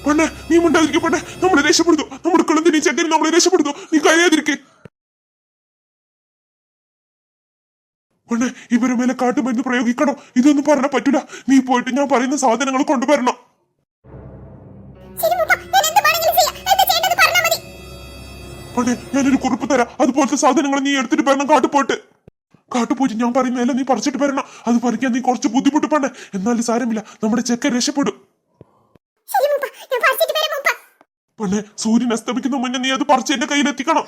പെണ്ണെ നീ മുണ്ടാതിരിക്കും പെണ്ണെ, നമ്മളെ രക്ഷപ്പെടുത്തു. നമ്മുടെ കിളന്തിനി ചെക്കനും നമ്മളെ രക്ഷപ്പെടുത്തു. നീ കരയാതിരിക്കേ പെണ്ണെ. ഇവരെ മേലെ കാട്ടുമരുന്ന് പ്രയോഗിക്കണോ? ഇതൊന്നും പറഞ്ഞാൽ പറ്റൂല. നീ പോയിട്ട് ഞാൻ പറയുന്ന സാധനങ്ങൾ കൊണ്ടുവരണം. പെണ്ണെ ഞാനൊരു കുറിപ്പ് തരാം, അതുപോലത്തെ സാധനങ്ങൾ നീ എടുത്തിട്ട് വരണം. കാട്ടുപോയിട്ട് ഞാൻ പറയുന്നതല്ല, നീ പറിച്ചിട്ട് വരണം. അത് പറിക്കാൻ നീ കുറച്ച് ബുദ്ധിമുട്ട് പെണ്ണെ, എന്നാലും സാരമില്ല, നമ്മുടെ ചെക്കൻ രക്ഷപ്പെടും. പെണ്ണെ സൂര്യൻ അസ്തമിക്കുന്ന മുന്നേ നീ അത് പറിച്ച് എന്റെ കയ്യിലെത്തിക്കണം.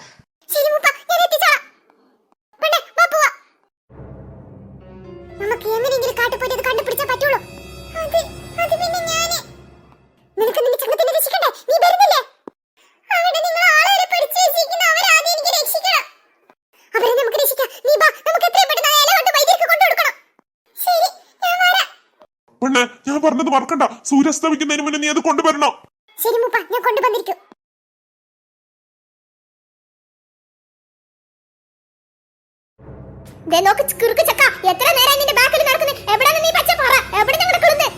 നമുക്ക് എങ്ങനെയെങ്കിലും കാട്ടുപോയിട്ട് അത് കണ്ടുപിടിച്ചാൽ പറ്റുള്ളൂ. അത് പിന്നെ ഞാന് നിനക്ക് നിന്റെ ചങ്ങത്തിനെ രക്ഷിക്കണ്ടേ? നീ വരുന്നില്ലേ? അവിടെ നിങ്ങൾ ആളെ പിടിച്ചു വെച്ചിരിക്കുന്ന അവരാദ്യം എനിക്ക് രക്ഷിക്കണം. അവരെ നമുക്ക് രക്ഷിക്കാം. നീ വാ, നമുക്ക് എത്രയും പെട്ടെന്ന് ആ ഇല കൊണ്ട് വൈദ്യർക്ക് കൊണ്ടുകൊടുക്കണം. ശരി, ഞാൻ വരാം. പെണ്ണെ ഞാൻ പറഞ്ഞത് മറക്കണ്ട, സൂര്യാസ്തമിക്കുന്നതിന് മുന്നേ നീ അത് കൊണ്ടുവരണം. ശരി മൂപ്പ, ഞാൻ കൊണ്ടുവന്നിരിക്കും. നോക്ക് കുറുക്ക് ചക്ക, എത്ര നേരം നിന്റെ ബാക്കിൽ നടക്കുന്നു? എവിടെയാണ് നീ പച്ച പറ? എവിടെ നടക്കുന്നത്?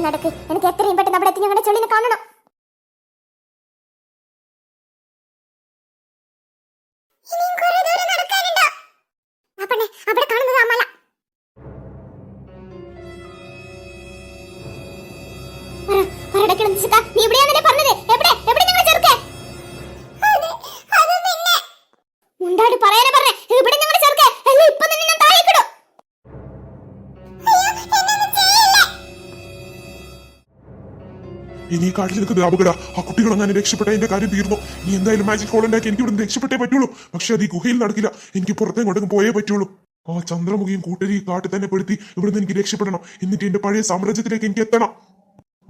നടക്ക്, എനിക്ക് എത്രയും പെട്ടെന്ന് അവിടെ എത്തി ഞങ്ങളുടെ ചെളിനെ കാണണം. അവിടെ കാണുന്നത് ആ മല. നീ എവിടെയാണെന്നെ പറഞ്ഞത്? എവിടെ ഞങ്ങളുടെ ചെറുക്കൻ? മുണ്ടാടി പറയാനാ പറഞ്ഞേ. ഇവിടെ ഞങ്ങളുടെ ചെറുക്കൻ അല്ല, ഇപ്പൊ തന്നെ ഞാൻ താഴേക്കിടും. ഇനി കാട്ടിലേക്ക് അപകട. ആ കുട്ടികളെങ്ങനെ രക്ഷപ്പെട്ട എന്റെ കാര്യം തീർന്നു. ഇനി എന്തായാലും മാജിക് ഹോൾ ഉണ്ടാക്കി എനിക്ക് ഇവിടെ രക്ഷപ്പെട്ടേ പറ്റുള്ളൂ. പക്ഷെ അത് ഈ ഗുഹയിൽ നടക്കില്ല, എനിക്ക് പുറത്തേക്കൊണ്ടെങ്കിലും പോയേ പറ്റുള്ളൂ. ആ ചന്ദ്രമുഖിയും കൂട്ടരി കാട്ടിൽ തന്നെ പെടുത്തി ഇവിടുന്ന് എനിക്ക് രക്ഷപ്പെടണം. എന്നിട്ട് എന്റെ പഴയ സാമ്രാജ്യത്തിലേക്ക് എനിക്ക് എത്തണം.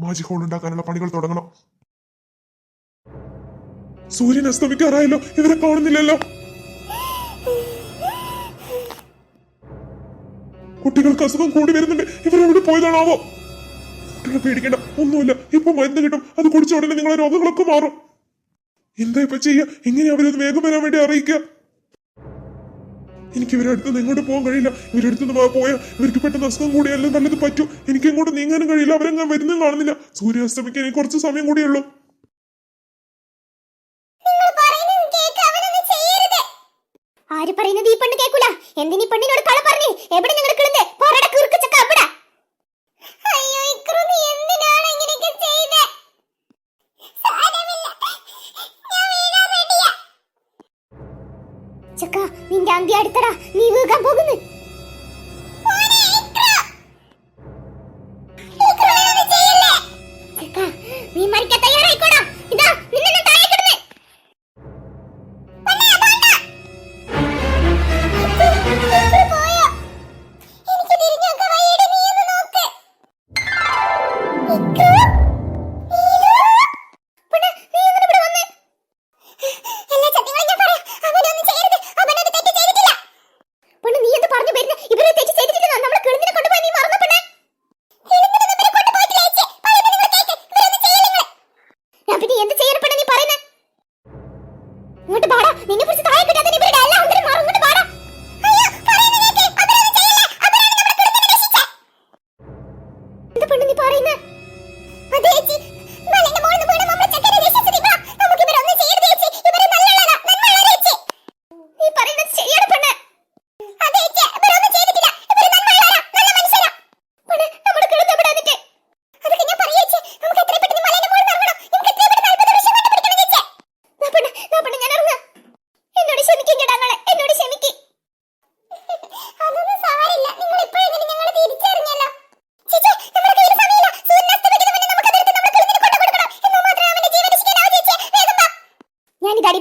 മാജിക് ഹോൾ ഉണ്ടാക്കാനുള്ള പണികൾ തുടങ്ങണം. സൂര്യൻ അസ്തമിക്കാറായല്ലോ, ഇവരെ കാണുന്നില്ലല്ലോ. കുട്ടികൾക്ക് അസുഖം കൂടി വരുന്നുണ്ട്, ഇവരെവിടെ പോയതാണാവോ? കുട്ടികളെ പേടിക്കണ്ട, ഒന്നുമില്ല, ഇപ്പൊ മരുന്ന് കിട്ടും. അത് കുടിച്ച ഉടനെ നിങ്ങളെ രോഗങ്ങളൊക്കെ മാറും. എന്താ ഇപ്പൊ ചെയ്യാ? എങ്ങനെ അവരത് വേഗം വരാൻ വേണ്ടി അറിയിക്കുക? എനിക്ക് ഇവരെ അടുത്തുനിന്ന് എങ്ങോട്ട് പോകാൻ കഴിയില്ല. ഇവരെടുത്തുനിന്ന് പോയാൽ ഇവർക്ക് പെട്ടെന്ന് അസുഖം കൂടിയല്ലോ നല്ലത് പറ്റൂ. എനിക്ക് എങ്ങോട്ട് നീങ്ങാനും കഴിയില്ല. അവരെങ്ങനെ വരുന്നതും കാണുന്നില്ല. സൂര്യാസ്തമിക്കാൻ എനിക്ക് കുറച്ച് സമയം കൂടിയുള്ളൂ. ആര് പറയുന്നത് ഈ പെണ്ണ് കേൾക്കൂല. എന്തിനീ പെണ്ണിനോട് കള പറഞ്ഞു? എവിടെ ഞങ്ങൾ കിളുന്നേ? പറട കുറുക്കച്ചക്ക അവിടെ. അയ്യോ ഇക്രു, നീ എന്തിനാണ് ഇങ്ങനെയൊക്കെ ചെയ്തേ? സാരമില്ല, ഞാൻ വീഴാൻ റെഡിയാ. ചക്ക, നിന്റെ അന്ത്യ അടുത്തടാ, നീ വീകാൻ പോകുന്നു. നീ മരിക്കാൻ തയ്യാറായിക്കോടാ. ഇതാ നിന്നെ താഴെ കിടന്നേ.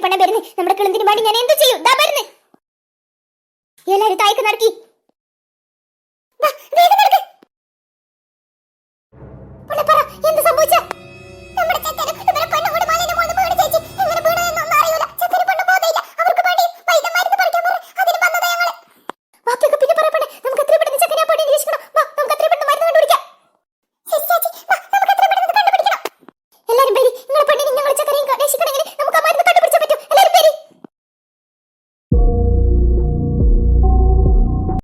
പണം വരുന്നു. നമ്മുടെ കിളന്തിന് വേണ്ടി ഞാൻ എന്ത് ചെയ്യും? ദാ വരുന്നു. എല്ലാരും തായ്ക്ക് നടക്കി. എന്ത് സംഭവിച്ച?